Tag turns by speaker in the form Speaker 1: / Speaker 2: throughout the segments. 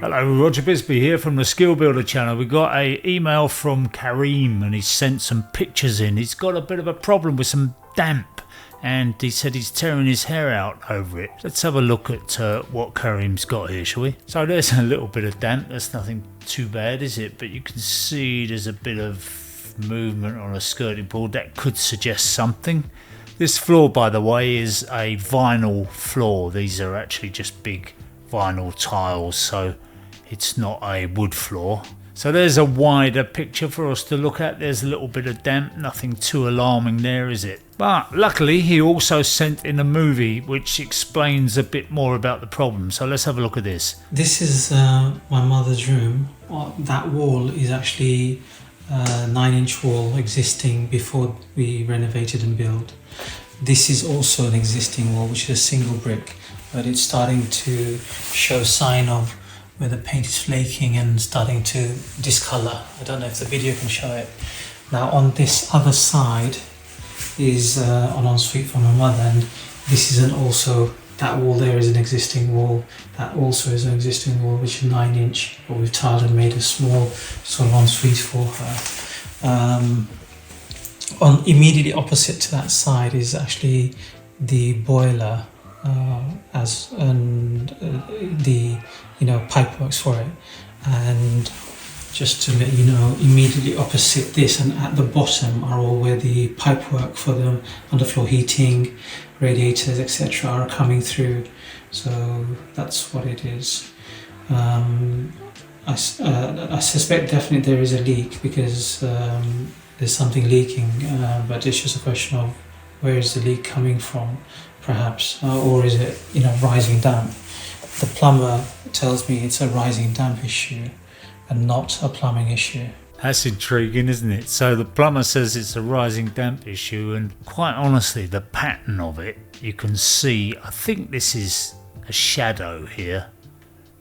Speaker 1: Hello, Roger Bisbee here from the Skill Builder channel. We got a email from Karim and he sent some pictures in. He's got a bit of a problem with some damp and he said he's tearing his hair out over it. Let's have a look at what Karim's got here, shall we? So there's a little bit of damp. That's nothing too bad, is it? But you can see there's a bit of movement on a skirting board. That could suggest something. This floor, by the way, is a vinyl floor. These are actually just big vinyl tiles, so it's not a wood floor. So there's a wider picture for us to look at. There's a little bit of damp, nothing too alarming there, is it? But luckily he also sent in a movie which explains a bit more about the problem. So let's have a look at this.
Speaker 2: This is my mother's room. That wall is actually a 9-inch wall existing before we renovated and built. This is also an existing wall, which is a single brick, but it's starting to show sign of where the paint is flaking and starting to discolor. I don't know if the video can show it. Now on this other side is an ensuite for my mother, and this is also, that wall there is an existing wall. That also is an existing wall, which is 9-inch, but we've tiled and made a small sort of ensuite for her. On immediately opposite to that side is actually the boiler, the pipeworks for it. And just to let you know, immediately opposite this and at the bottom are all where the pipework for the underfloor heating, radiators, etc. are coming through. So that's what it is. I suspect definitely there is a leak because there's something leaking, but it's just a question of where is the leak coming from, perhaps, or is it rising damp. The plumber tells me it's a rising damp issue and not a plumbing issue.
Speaker 1: That's intriguing, isn't it? So the plumber says it's a rising damp issue, and quite honestly the pattern of it, you can see, I think this is a shadow here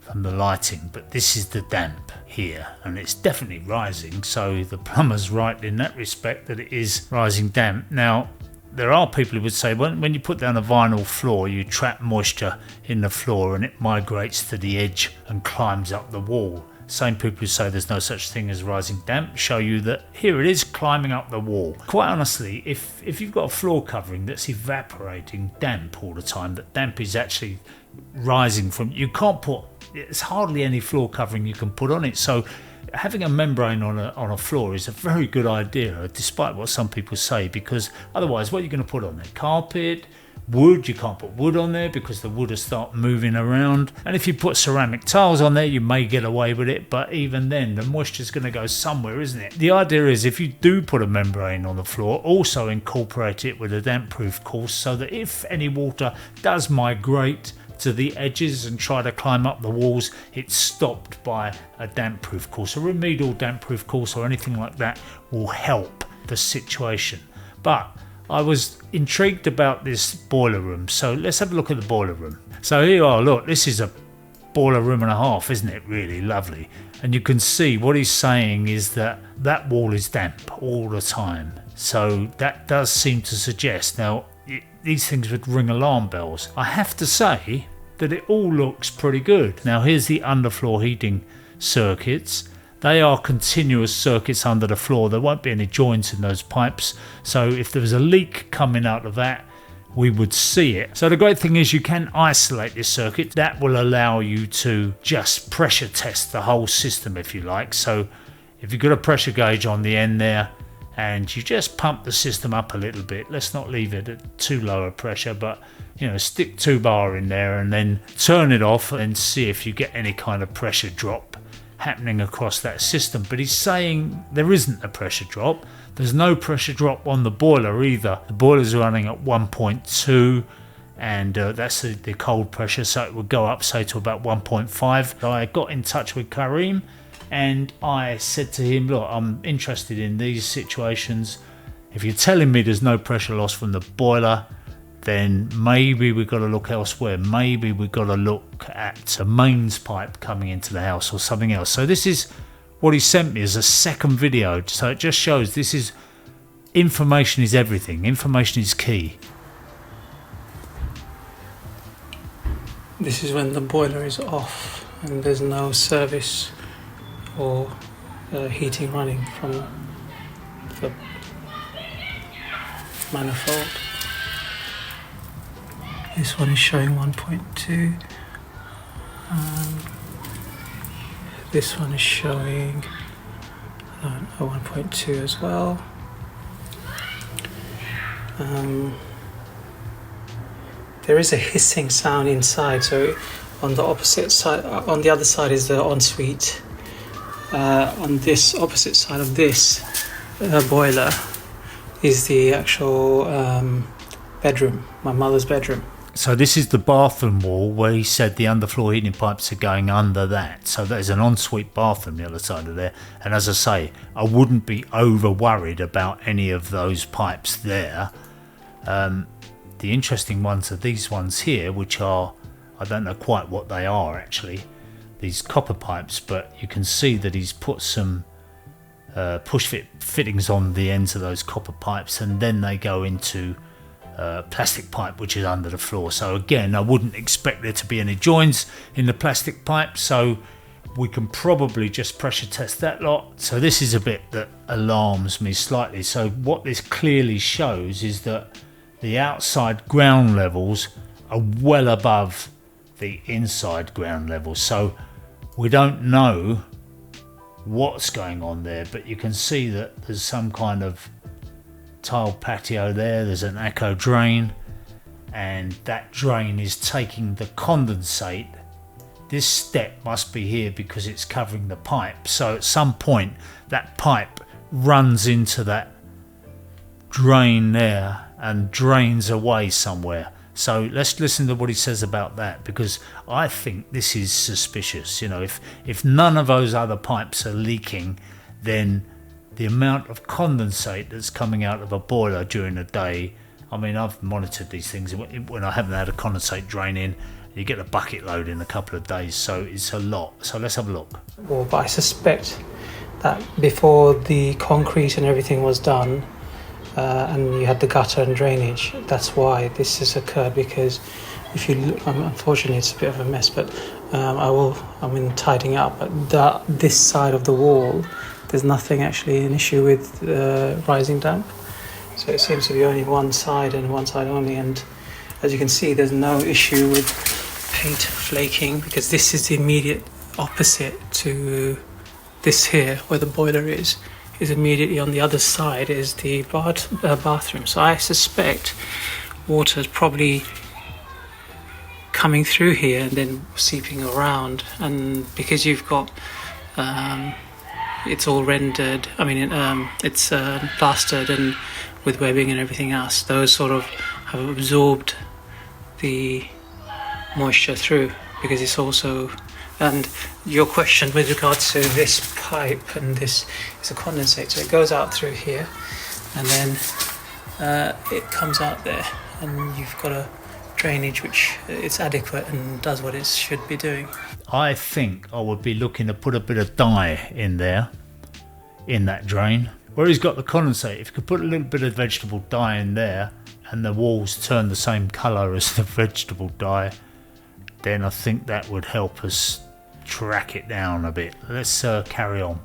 Speaker 1: from the lighting, but this is the damp here and it's definitely rising. So the plumber's right in that respect, that it is rising damp. Now there are people who would say when you put down a vinyl floor, you trap moisture in the floor and it migrates to the edge and climbs up the wall. Same people who say there's no such thing as rising damp show you that here it is climbing up the wall. Quite honestly, if you've got a floor covering that's evaporating damp all the time, that damp is actually rising from, it's hardly any floor covering you can put on it. So having a membrane on a floor is a very good idea, despite what some people say, because otherwise what are you going to put on there? Carpet, wood? You can't put wood on there because the wood will start moving around. And if you put ceramic tiles on there, you may get away with it, but even then the moisture's going to go somewhere, isn't it? The idea is, if you do put a membrane on the floor, also incorporate it with a damp proof course, so that if any water does migrate to the edges and try to climb up the walls, it's stopped by a damp proof course. A remedial damp proof course or anything like that will help the situation. But I was intrigued about this boiler room, so let's have a look at the boiler room. So here you are, look, this is a boiler room and a half, isn't it? Really lovely. And you can see what he's saying is that that wall is damp all the time. So that does seem to suggest, now these things would ring alarm bells. I have to say that it all looks pretty good. Now here's the underfloor heating circuits. They are continuous circuits under the floor. There won't be any joints in those pipes. So if there was a leak coming out of that, we would see it. So the great thing is you can isolate this circuit. That will allow you to just pressure test the whole system if you like. So if you've got a pressure gauge on the end there, and you just pump the system up a little bit, let's not leave it at too low a pressure, but stick 2 bar in there and then turn it off and see if you get any kind of pressure drop happening across that system. But he's saying there isn't a pressure drop. There's no pressure drop on the boiler either. The boiler's running at 1.2 and that's the cold pressure, so it would go up say to about 1.5. So I got in touch with Karim and I said to him, look, I'm interested in these situations. If you're telling me there's no pressure loss from the boiler, then maybe we've got to look elsewhere. Maybe we've got to look at a mains pipe coming into the house or something else. So this is what he sent me as a second video. So it just shows this is, information is everything. Information is key.
Speaker 2: This is when the boiler is off. and there's no service or heating running from the manifold. This one is showing 1.2. This one is showing a 1.2 as well. There is a hissing sound inside, so on the opposite side, on the other side is the ensuite. On this opposite side of this boiler is the actual bedroom, my mother's bedroom.
Speaker 1: So this is the bathroom wall where he said the underfloor heating pipes are going under that. So there's an ensuite bathroom the other side of there. And as I say, I wouldn't be over worried about any of those pipes there. The interesting ones are these ones here, which are, I don't know quite what they are actually, these copper pipes, but you can see that he's put some push fittings on the ends of those copper pipes, and then they go into plastic pipe which is under the floor. So again, I wouldn't expect there to be any joins in the plastic pipe, so we can probably just pressure test that lot. So this is a bit that alarms me slightly. So what this clearly shows is that the outside ground levels are well above the inside ground levels, so we don't know what's going on there, but you can see that there's some kind of tiled patio there. There's an echo drain, and that drain is taking the condensate. This step must be here because it's covering the pipe, so at some point that pipe runs into that drain there and drains away somewhere. So let's listen to what he says about that, because I think this is suspicious. You know, if none of those other pipes are leaking, then the amount of condensate that's coming out of a boiler during the day, I mean, I've monitored these things when I haven't had a condensate drain in. You get a bucket load in a couple of days, so it's a lot. So let's have a look.
Speaker 2: Well, but I suspect that before the concrete and everything was done, and you had the gutter and drainage, that's why this has occurred. Because if you look, unfortunately it's a bit of a mess, but I'm tidying up, but this side of the wall, there's nothing actually an issue with rising damp. So it seems to be only one side and one side only, and as you can see, there's no issue with paint flaking, because this is the immediate opposite to this here, where the boiler is immediately on the other side is the bathroom. So I suspect water is probably coming through here and then seeping around, and because you've got it's all rendered, it's plastered and with webbing and everything else, those sort of have absorbed the moisture through, because it's also. And your question with regards to this pipe, and this is a condensator, it goes out through here and then it comes out there, and you've got a drainage which it's adequate and does what it should be doing.
Speaker 1: I think I would be looking to put a bit of dye in there, in that drain. Where he's got the condensate, if you could put a little bit of vegetable dye in there and the walls turn the same colour as the vegetable dye, then I think that would help us track it down a bit. Let's carry on.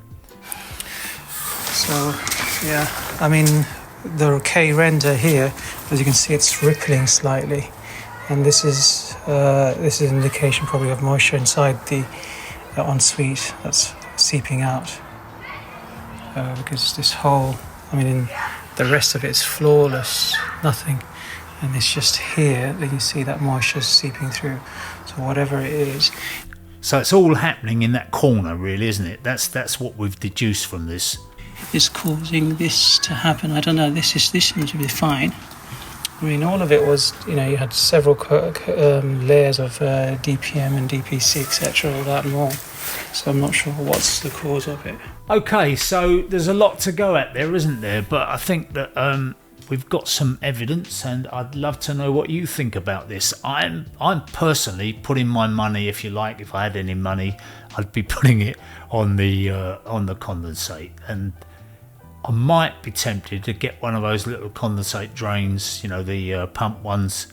Speaker 2: So, yeah, I mean, the K render here, as you can see, it's rippling slightly, and this is an indication probably of moisture inside the ensuite that's seeping out, because this whole, the rest of it is flawless, nothing, and it's just here that you see that moisture seeping through. So whatever it is.
Speaker 1: So it's all happening in that corner, really, isn't it? That's what we've deduced from this.
Speaker 2: It's causing this to happen. I don't know. This seems to be fine. All of it was, you had several layers of DPM and DPC, etc., all that and more. So I'm not sure what's the cause of it.
Speaker 1: Okay, so there's a lot to go at there, isn't there? But I think that we've got some evidence, and I'd love to know what you think about this. I'm personally putting my money, if you like, if I had any money, I'd be putting it on the condensate, and I might be tempted to get one of those little condensate drains, the pump ones,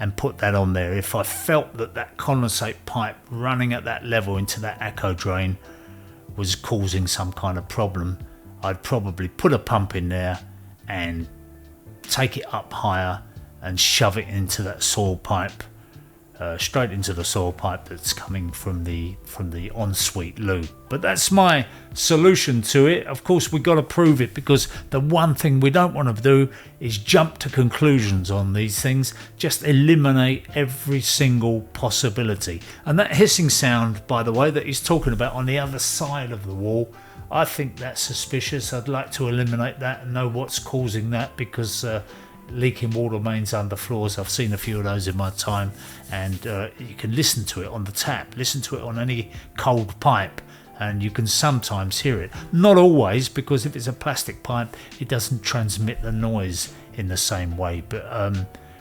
Speaker 1: and put that on there. If I felt that that condensate pipe running at that level into that echo drain was causing some kind of problem, I'd probably put a pump in there and take it up higher and shove it into that soil pipe, straight into the soil pipe that's coming from the ensuite loo. But that's my solution to it. Of course, we've got to prove it, because the one thing we don't want to do is jump to conclusions on these things. Just eliminate every single possibility. And that hissing sound, by the way, that he's talking about on the other side of the wall, I think that's suspicious. I'd like to eliminate that and know what's causing that, because leaking water mains under floors, I've seen a few of those in my time, and you can listen to it on the tap, listen to it on any cold pipe, and you can sometimes hear it. Not always, because if it's a plastic pipe it doesn't transmit the noise in the same way, but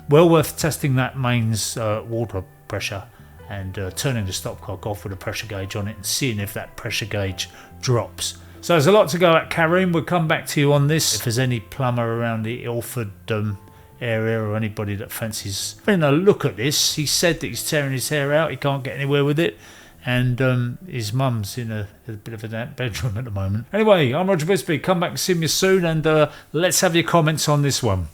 Speaker 1: well worth testing that mains water pressure and turning the stopcock off with a pressure gauge on it and seeing if that pressure gauge drops. So there's a lot to go at, Karim. We'll come back to you on this. If there's any plumber around the Ilford area, or anybody that fancies having a look at this. He said that he's tearing his hair out, he can't get anywhere with it, and his mum's in a bit of a damp bedroom at the moment. Anyway, I'm Roger Bisbee. Come back and see me soon, and let's have your comments on this one.